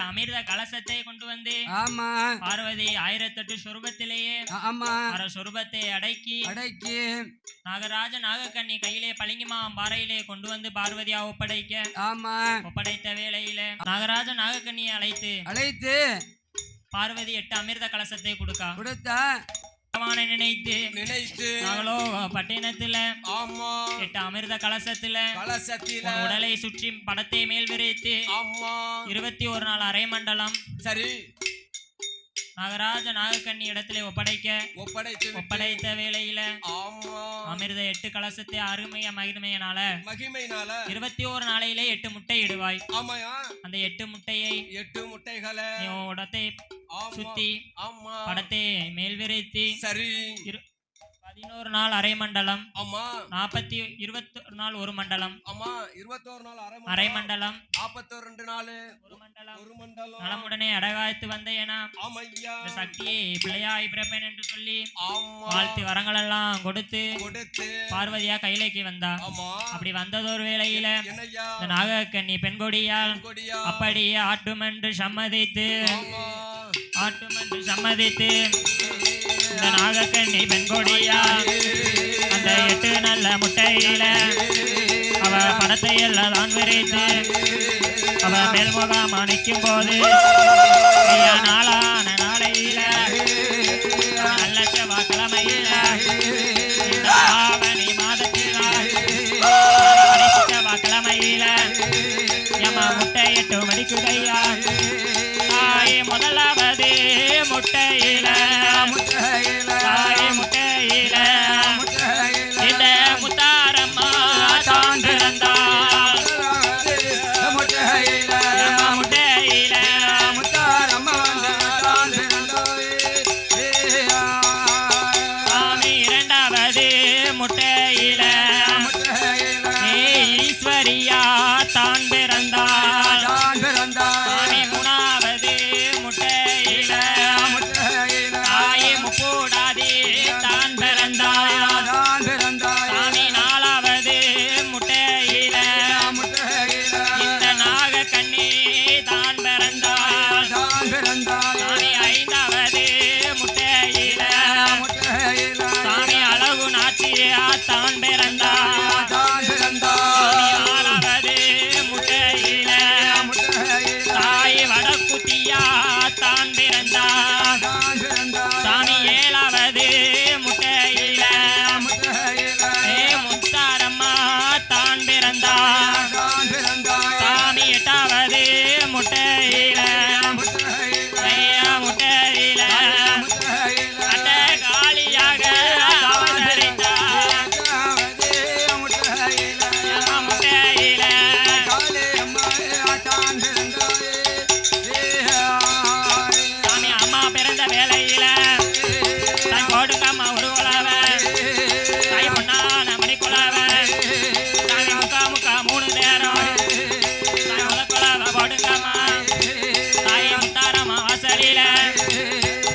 அமிர்த கலசத்தை கொண்டு வந்து பார்வதி 1008 சொரூபத்திலேயே சொரூபத்தை அடக்கி நாகராஜ நாகக்கண்ணி கையிலே பளிங்குமா பாறையிலே கொண்டு வந்து பார்வதியா ஒப்படைத்த வேளையில நாகராஜ நாகக்கண்ணியை அழைத்து பார்வதி 8 அமிர்த கலசத்தை கொடுத்தா நினைத்து நாங்களோ பட்டினத்துல 8 அமிர்த கலசத்துல உடலை சுற்றி படத்தை மேல் விரித்து 21 நாள் அரை மண்டலம் சரி நாகராஜ நாகக்கண்ணி இடத்திலே ஒப்படைத்த வேளையில அமிர்த 8 கலசத்தை அருமைய மகிமையினால 21 நாளையிலே 8 முட்டை இடுவாய். அந்த 8 முட்டைகளை உடத்தை சுத்தி படத்தை மேல் விரித்து சரி 11 நாள் அரை மண்டலம் 21 நாள் ஒரு மண்டலம் 21 நாள் அரை மண்டலம் 42 நாள் ஒரு மண்டலம் நலமுடனே அடகாய்த்து வந்தேனா இந்த சக்தியை பிள்ளையாய் பிறப்பேன் என்று சொல்லி வாழ்த்து வரங்கள் எல்லாம் கொடுத்து பார்வதியா கையிலேக்கு வந்தா. அப்படி வந்ததொரு வேளையில இந்த நாகக்கண்ணி பெண்கொடியால் அப்படியே ஆட்டுமென்று சம்மதித்து இந்த நாகக்கண்ணி பெண்கொடியா அந்த 8 நல்ல முட்டையில அவ படத்தை எல்லாம் தான் விரைத்து அவ மேல்முகமா நிற்கும் போது நாளான நாளையில நல்ல செவ்வாய்க்கிழமையில ஆவணி மாதத்தில செவ்வாய்க்கிழமையில எம்மா முட்டை 8 மணிக்குதையா முதலாவது முட்டையில இந்த முத்தாரம்மா தான் பிறந்தாள். முட்டையில சாமி இரண்டாவது முட்டையில ஈஸ்வரியா தான் பிறந்தாள். சாமி மூணாவது முட்டையில தாயே முக்கூடாதே தான் பிறந்தாள். சாமி நாலாவது முட்டையில இந்த நாகக்கண்ணி தான் பிறந்தாள். சாமி ஐந்தாவது முட்டையில சாமி அழகு நாச்சியா தான் பிறந்தாள். சாமி ஆறாவது முட்டையில தாய் வடக்குத்தியா தான் பிறந்தாள். சாமி ஏழாவது முட்டையில முத்தாரம்மா தான் பிறந்தாள். சாமி எட்டாவது முட்டையில அட்ட காளியாக அவதரித்தாள். முட்டையில சாமி அம்மா பிறந்த வேளையில தான் கொடுங்கம்மா ஒரு குலாவ தாய் பொண்ணான மணி குலாவ சாமி முக்கா 3 நேரம் சாமி முத குலாவ போடுங்கம்மா தாய் முத்தாரம்மா வாசலில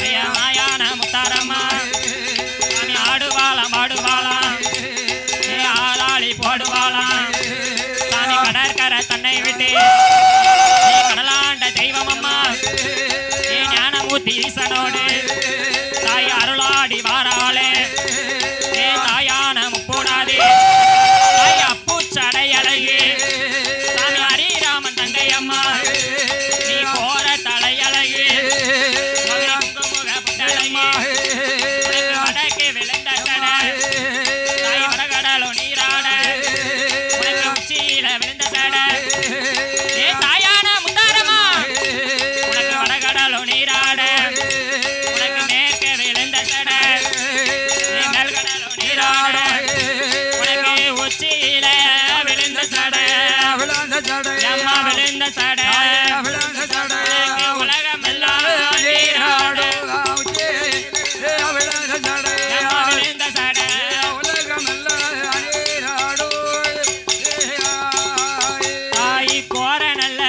ஐயா மாயான முத்தாரம்மா சாமி ஆடுவாளாம் ஆளாளி போடுவாளாம். சாமி கடற்கரை தன்னை விட்டு கடலாண்ட தெய்வம் அம்மா ஞானமூர்த்தி ஈசனோடு தாய் அருளாடி வாராளே தாயான முப்பூடாதே தாய் அப்பூச்சடையழகு சாமி ஹரிராமன் தங்கையம்மா நீ கோர தலையழகு முகமுகப்பட்டழகு வடக்கு விளைந்த சட தாய் வடகடலோ நீராட உனக்கு உச்சியில விழுந்த சட தாயான முத்தாரம்மா உனக்கு வடகடலோ நீராட உனக்கு மேற்க விழுந்த சட மேல்கடலோ நீராட உனக்கு உச்சியில விழுந்த சட அம்மா விழுந்த சட உனக்கு உலகம் எல்லாம் நீராடு அம்மா விழுந்த சட தாய் கோர நல்ல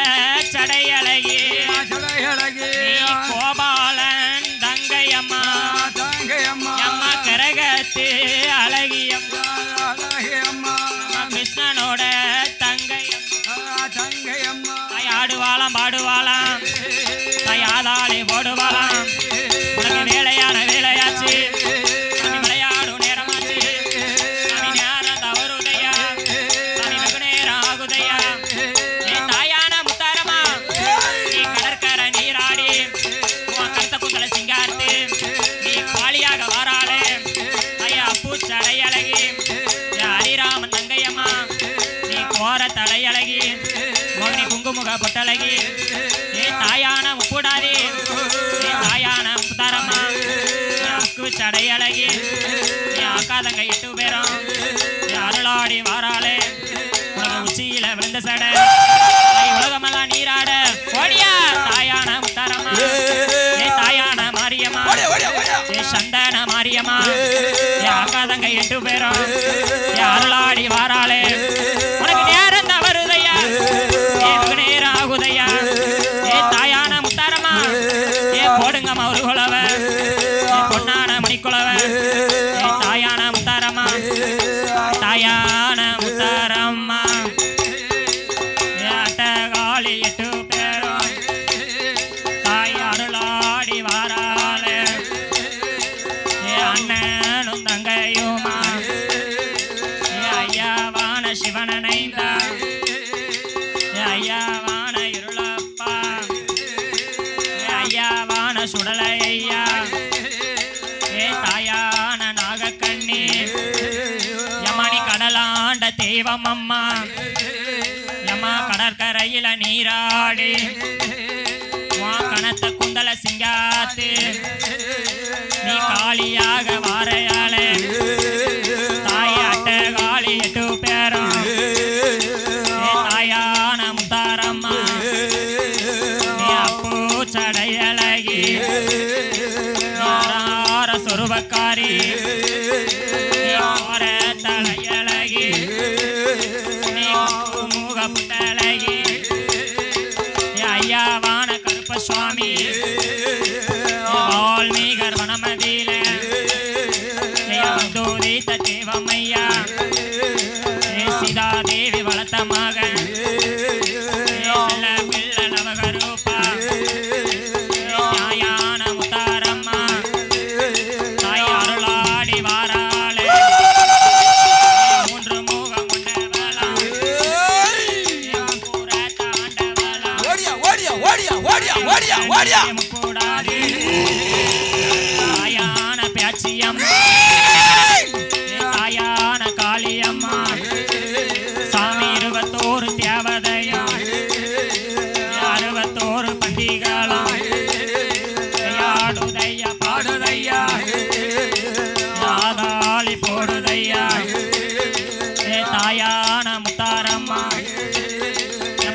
சடையழகி நீ கோபாலன் தங்கையம்மா அம்மா கரகத்து அழகியம்மா கிருஷ்ணனோட தங்கையம்மா தாய் ஆடுவாளாம் பாடுவாளாம் தாளி போடுவாளாம் உனக்கு வேலையான வேலையாச்சு சாமி விளையாடும் நேரமாச்சு சாமி நேரம் தவறுதையா சாமி வெகு நேரம் ஆகுதையா என் தாயான முத்தாரமா நீ கடற்கரை நீராடி உன் கருத்த குந்தல சிங்கார்த்து நீ காளியாக வாராளே ஐயா பூச்சடையழகி ஹரிராமன் தங்கையம்மா நீ கோர தலையழகி மோகினி குங்குமுக பொட்டழகி ஏ தாயான முப்புடாதி ஏ தாயான முத்தாரம்மா நீ அக்கு சடையழகி நீ அக்காதங்க 8 பேரும் நீ அருளாடி வாராளே உனக்கு உச்சியில விழுந்த சடை உலகமெல்லாம் நீராட ஓடியா தாயான முத்தாரம்மா ஏ தாயான மாரியம்மா ஏ சந்தன மாரியம்மா ஏ அக்காதங்க 8 பேரும் ஏ அருளாடி வாராளே உனக்கு நேரம் தவறுதையா ஏ வெகு நேரம் ஆகுதையா ஏ தாயான முத்தாரம்மா ஏ போடுங்கம்மா ஒரு குலவ ஏ பொன்னான மணிக்குலவ ஏ தாயான முத்தாரம்மா தாயான முத்தாரம்மா ஏ அட்டகாளி 8 பேரும் தாய் அருளாடி வாராளே ஏ அண்ணனும் தங்கையுமா ஏ ஐயாவான சிவனனைந்தா ஏ ஐயாவான இருளப்பா ஏ ஐயாவான சுடலையா ஏ தாயான நாகக்கண்ணி யமணி கடலாண்ட தெய்வம் அம்மா யமா கடற்கரையில நீராடி கணத்த குந்தல சிங்காத்து நீ காளியாக வாரையாளே தாய் அட்டகாளி 8 பேரும் ஏ தாயான முத்தாரம்மா நீ அப்பூ சடையழகி நாரார சொருபக்காரி நீ கோர தலையழகி நீ மூக புட்டழகி ஐயாவான கருப்பசுவாமி வால்மீகர் வனமதியில தூதித்த தேவமையா சீதாதேவி வளர்த்த மகன் பிள்ளை நவகரூபா தாயான முத்தாரம்மா தாய் அருளாடி வாராளே 3 முகம் கொண்டவளா கூற தாண்டவளா முக்கூடாது தாயான பேச்சியம்மா தாயான காளியம்மா சாமி 21 தேவதையா 61 பண்டிகளும் ஆடுதையா பாடுதையா ஆதாளி போடுதையா ஏ தாயான முத்தாரம்மா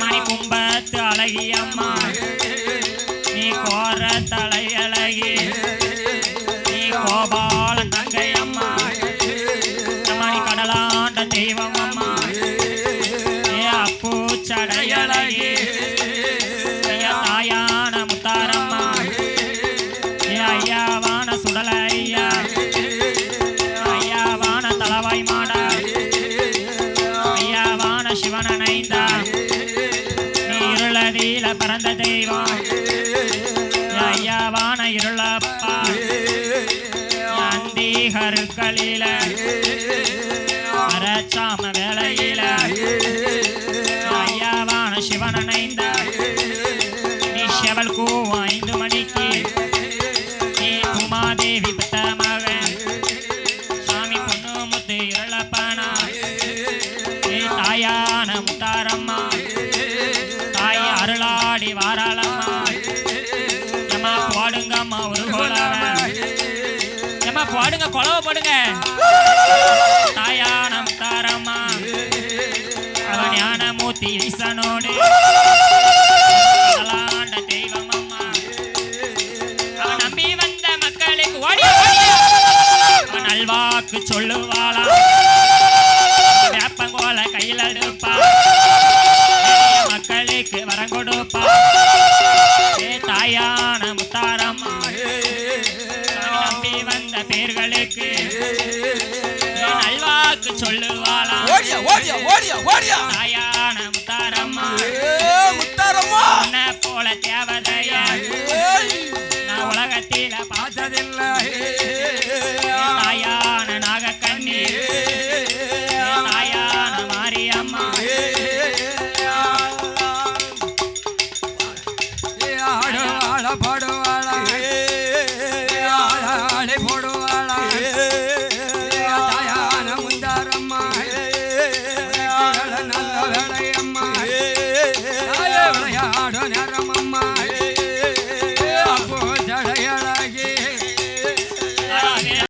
மணி கும்பத்து அழகியம்மா நீ கோர தலையழகி நீ கோபாலன் தங்கையம்மா மணி கடலாண்ட தெய்வம் அம்மா ஏ அப்பூ சடையழகி தாயான முத்தாரம்மா ஏ ஐயாவான சுடலையா ஐயாவான தலவாய் மாடா ஐயாவான சிவனனைந்தா நீ இருளதியில பிறந்த தெய்வம் ஐயாவான இருளப்பா அந்திகருக்களில அரச்சாம வேளையில ஐயாவான சிவனனைந்த நீ செவல் கூவம் 5 மணிக்கு நீ உமாதேவி பெத்த மகன் சாமி பொண்ணு முத்து இருளப்பனா ஏ தாயான முத்தாரம்மா தாய் அருளாடி வாராளம்மா ஏமா போடுங்கம்மா ஒரு கோலவ ஏமா போடுங்க கொலவ போடுங்க தாயான முத்தாரம்மா அவன் ஞான மூர்த்தி ஈசனோடு கடலாண்ட தெய்வம் அம்மா அவன் நம்பி வந்த மக்களுக்கு ஓடி அவன் நல்வாக்கு சொல்லுவாளா வேப்பங்கோல கையில் எடுப்பா மக்களுக்கு வரம் கொடுப்பா ஏ தாயான முத்தாரம்மா நம்பி வந்த பேர்களுக்கு நல்வாக்கு சொல்லுவாளா தாயான முத்தாரம்மா